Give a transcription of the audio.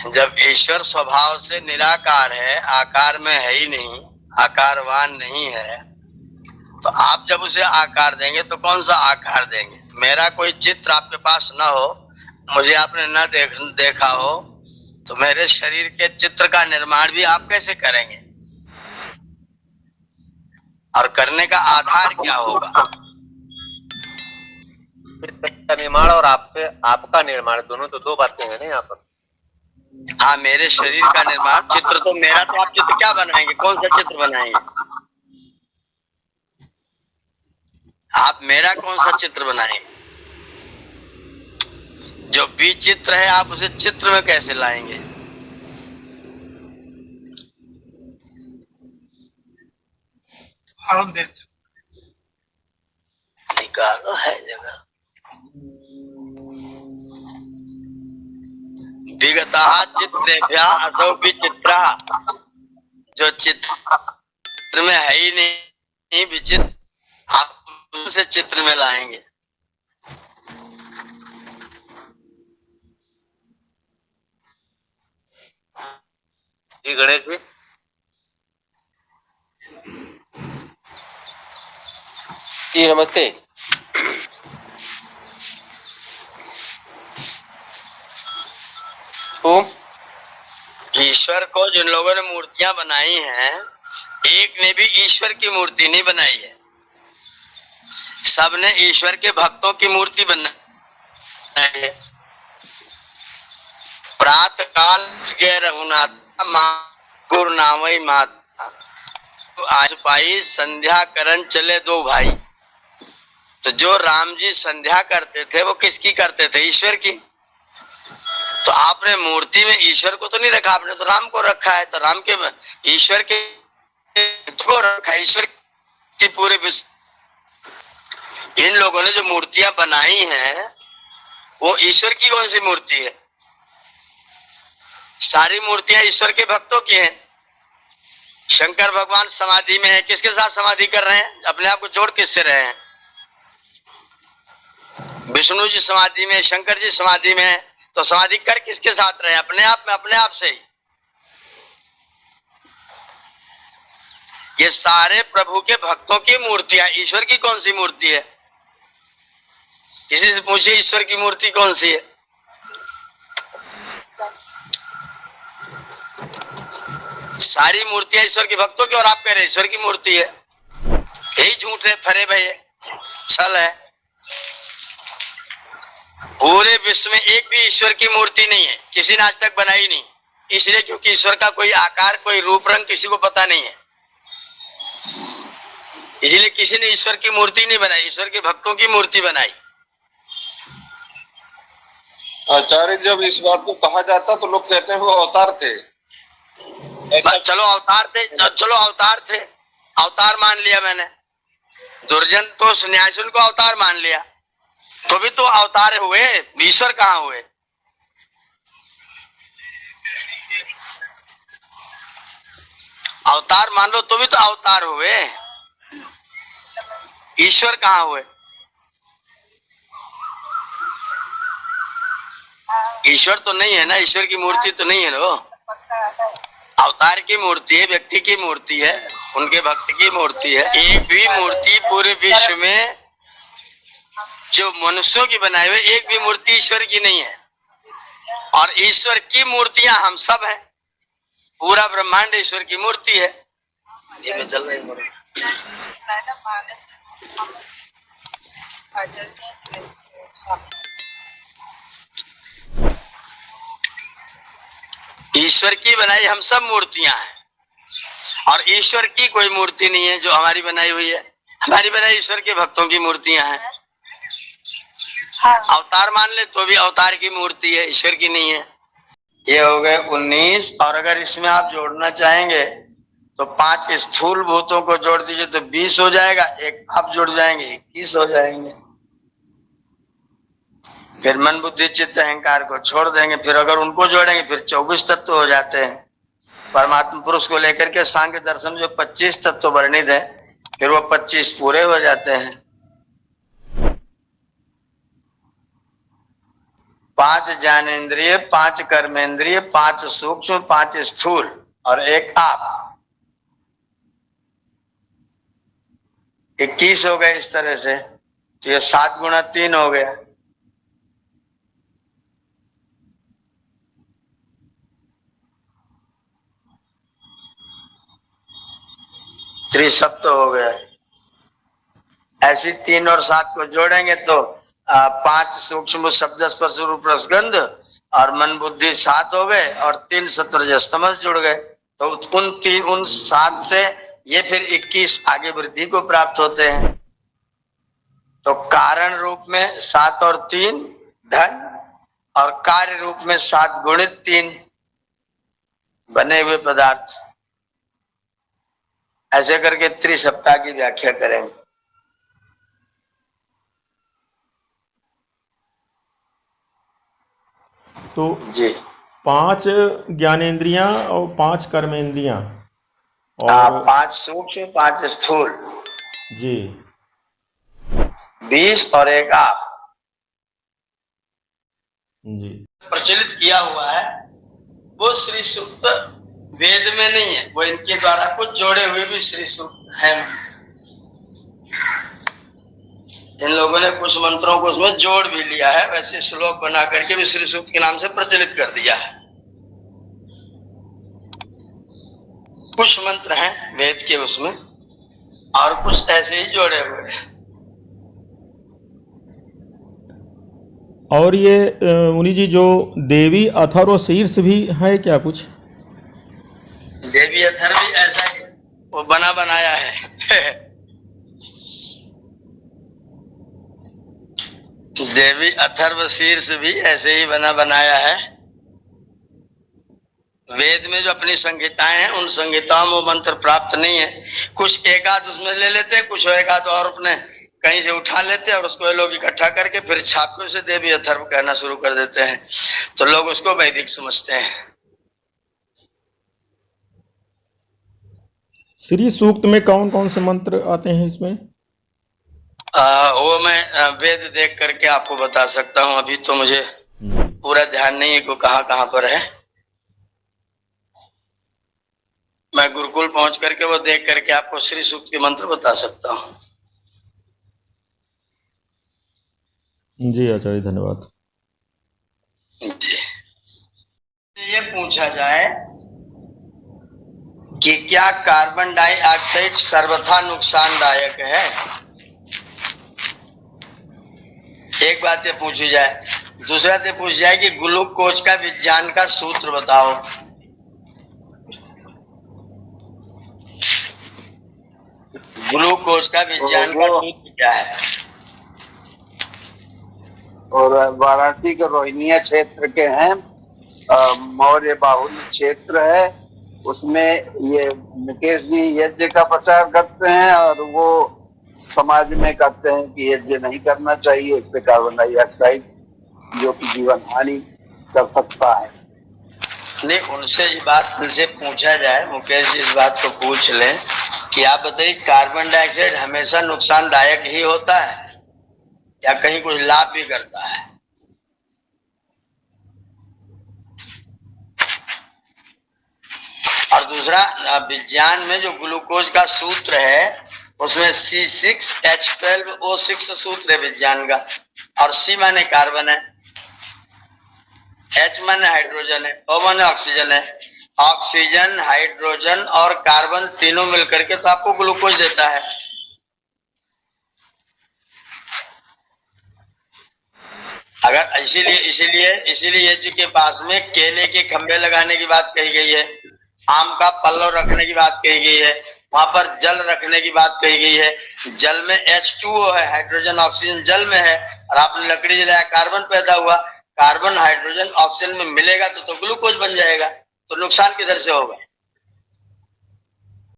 जब ईश्वर स्वभाव से निराकार है, आकार में है ही नहीं, आकारवान नहीं है, तो आप जब उसे आकार देंगे तो कौन सा आकार देंगे? मेरा कोई चित्र आपके पास न हो, मुझे आपने न देखा हो, तो मेरे शरीर के चित्र का निर्माण भी आप कैसे करेंगे? और करने का आधार क्या होगा? चित्र का निर्माण और आपका निर्माण दोनों तो दो बातें हैं ना यहाँ पर। हाँ, मेरे शरीर का निर्माण, चित्र तो मेरा, तो आप चित्र क्या बनाएंगे? कौन सा चित्र बनाएंगे? आप मेरा कौन सा चित्र बनाएंगे? जो विचित्र है आप उसे चित्र में कैसे लाएंगे? निकालो है जगह। विगतः चित्रेभ्यः असौ विचित्रः, जो चित्र में है ही नहीं विचित्र, आप उसे चित्र में लाएंगे। जी गणेश जी। जी नमस्ते। ईश्वर को जिन लोगों ने मूर्तियां बनाई हैं, एक ने भी ईश्वर की मूर्ति नहीं बनाई है, सबने ईश्वर के भक्तों की मूर्ति बनाई है। प्रातः काल गए रघुनाथ गुरु नामई माता, तो आज पाई संध्या करन चले दो भाई। तो जो राम जी संध्या करते थे वो किसकी करते थे? ईश्वर की। तो आपने मूर्ति में ईश्वर को तो नहीं रखा, आपने तो राम को रखा है। तो राम के ईश्वर के को रखा, ईश्वर की पूरे विश्व। इन लोगों ने जो मूर्तियां बनाई हैं वो ईश्वर की कौन सी मूर्ति है? सारी मूर्तियां ईश्वर के भक्तों की हैं। शंकर भगवान समाधि में है, किसके साथ समाधि कर रहे हैं? अपने आप को जोड़ किससे रहे हैं? विष्णु जी समाधि में, शंकर जी समाधि में है, तो समाधि कर किसके साथ रहे? अपने आप में, अपने आप से ही। ये सारे प्रभु के भक्तों की मूर्तियां, ईश्वर की कौन सी मूर्ति है? किसी से पूछिए ईश्वर की मूर्ति कौन सी है? सारी मूर्तियां ईश्वर के भक्तों की, और आप कह रहे ईश्वर की मूर्ति है। यही झूठ है, फरे भैया, छल है। पूरे विश्व में एक भी ईश्वर की मूर्ति नहीं है, किसी ने आज तक बनाई नहीं। इसलिए क्योंकि ईश्वर का कोई आकार, कोई रूप रंग किसी को पता नहीं है, इसलिए किसी ने ईश्वर की मूर्ति नहीं बनाई, ईश्वर के भक्तों की मूर्ति बनाई। आचार्य, जब इस बात को कहा जाता तो लोग कहते हैं वो अवतार थे। चलो अवतार थे, चलो अवतार थे, अवतार मान लिया मैंने। दुर्जन तो सन्यासी को अवतार मान लिया, तो भी तो अवतार हुए, ईश्वर कहाँ हुए? अवतार मान लो तो भी तो अवतार हुए, ईश्वर कहाँ हुए? ईश्वर तो नहीं है ना, ईश्वर की मूर्ति तो नहीं है ना वो। अवतार की मूर्ति है, व्यक्ति की मूर्ति है, उनके भक्त की मूर्ति है। एक भी मूर्ति पूरे विश्व में जो मनुष्यों की बनाई हुई, एक भी मूर्ति ईश्वर की नहीं है। और ईश्वर की मूर्तियां हम सब हैं, पूरा ब्रह्मांड ईश्वर की मूर्ति है। ये में चल रही है। ईश्वर की बनाई हम सब मूर्तियां हैं, और ईश्वर की कोई मूर्ति नहीं है जो हमारी बनाई हुई है। हमारी बनाई ईश्वर के भक्तों की मूर्तियां हैं। अवतार मान ले तो भी अवतार की मूर्ति है, ईश्वर की नहीं है। ये हो गए 19, और अगर इसमें आप जोड़ना चाहेंगे तो 5 स्थूल भूतों को जोड़ दीजिए तो 20 हो जाएगा, एक आप जुड़ जाएंगे 21 हो जाएंगे। फिर मन बुद्धि चित्त अहंकार को छोड़ देंगे, फिर अगर उनको जोड़ेंगे फिर 24 तत्व हो जाते हैं। परमात्मा पुरुष को लेकर के सांख्य दर्शन जो 25 तत्व वर्णित है, फिर वो 25 पूरे हो जाते हैं। 5 ज्ञानेंद्रिय, 5 कर्मेंद्रिय, 5 सूक्ष्म, 5 स्थूल और 1 आप। 21 हो गए इस तरह से। तो ये 7 गुणा 3 हो गया। त्रिसप्त हो गया। ऐसी 3 और 7 को जोड़ेंगे तो 5 सूक्ष्म शब्द स्पर्श रूप रसगंध और मन बुद्धि 7 हो गए और 3 सत्वरजस तमस जुड़ गए। तो उन 7 से ये फिर 21 आगे वृद्धि को प्राप्त होते हैं। तो कारण रूप में 7 और 3 धन और कार्य रूप में 7 गुणित 3 बने हुए पदार्थ। ऐसे करके त्रिसप्ताह की व्याख्या करेंगे। तो जी 5 ज्ञानेंद्रियां और 5 कर्मेंद्रियां और 5 सूक्ष्म, 5 स्थूल, जी 20 और 1 आप जी प्रचलित किया हुआ है। वो श्री सूक्त वेद में नहीं है, वो इनके द्वारा कुछ जोड़े हुए भी श्री सूक्त है। इन लोगों ने कुछ मंत्रों को उसमें जोड़ भी लिया है, वैसे श्लोक बना करके भी श्री सूक्त के नाम से प्रचलित कर दिया है। कुछ मंत्र हैं वेद के उसमें और कुछ ऐसे ही जोड़े हुए हैं। और ये मुनि जी जो देवी अथर्व शीर्ष भी है क्या कुछ? देवी अथर्व भी ऐसा ही वो बना बनाया है। देवी अथर्व शीर्ष भी ऐसे ही बना बनाया है। वेद में जो अपनी संहिताएं हैं उन संहिताओं में वो मंत्र प्राप्त नहीं है। कुछ एकाध उसमें ले लेते हैं, कुछ एकाध और अपने कहीं से उठा लेते हैं और उसको लोग इकट्ठा करके फिर छाप के उसे देवी अथर्व कहना शुरू कर देते हैं, तो लोग उसको वैदिक समझते हैं। श्री सूक्त में कौन कौन से मंत्र आते हैं इसमें? वो मैं वेद देख करके आपको बता सकता हूँ। अभी तो मुझे पूरा ध्यान नहीं है कि कहाँ कहाँ पर है। मैं गुरुकुल पहुंच करके वो देख करके आपको श्री सूक्त के मंत्र बता सकता हूँ। जी आचार्य धन्यवाद। ये पूछा जाए कि क्या कार्बन डाइऑक्साइड सर्वथा नुकसानदायक है? एक बात ये पूछी जाए। दूसरा ये पूछ जाए कि ग्लूकोज का विज्ञान का सूत्र बताओ। ग्लूकोज का विज्ञान का सूत्र क्या है? और वाराणसी के रोहिणिया क्षेत्र के हैं, मौर्य बाहुल्य क्षेत्र है, उसमें ये मुकेश जी यज्ञ का प्रचार करते हैं और वो समाज में कहते हैं कि यज्ञ नहीं करना चाहिए, इससे कार्बन डाइऑक्साइड जो कि जीवन हानि कर सकता है। नहीं, उनसे पूछा जाए, मुकेश जी इस बात को पूछ लें कि आप बताइए कार्बन डाइऑक्साइड हमेशा नुकसानदायक ही होता है या कहीं कुछ लाभ भी करता है? और दूसरा, विज्ञान में जो ग्लूकोज का सूत्र है उसमें C6H12O6 सूत्र है विज्ञान का, और C माने कार्बन है, H माने हाइड्रोजन है, O माने ऑक्सीजन है। ऑक्सीजन, हाइड्रोजन और कार्बन तीनों मिलकर के तो आपको ग्लूकोज देता है। अगर इसीलिए यज्ञ के पास में केले के खंभे लगाने की बात कही गई है, आम का पल्लव रखने की बात कही गई है, वहां पर जल रखने की बात कही गई है। जल में H2O है, हाइड्रोजन ऑक्सीजन जल में है, और आपने लकड़ी जलाया, कार्बन पैदा हुआ, कार्बन हाइड्रोजन ऑक्सीजन में मिलेगा तो ग्लूकोज बन जाएगा। तो नुकसान किधर से होगा?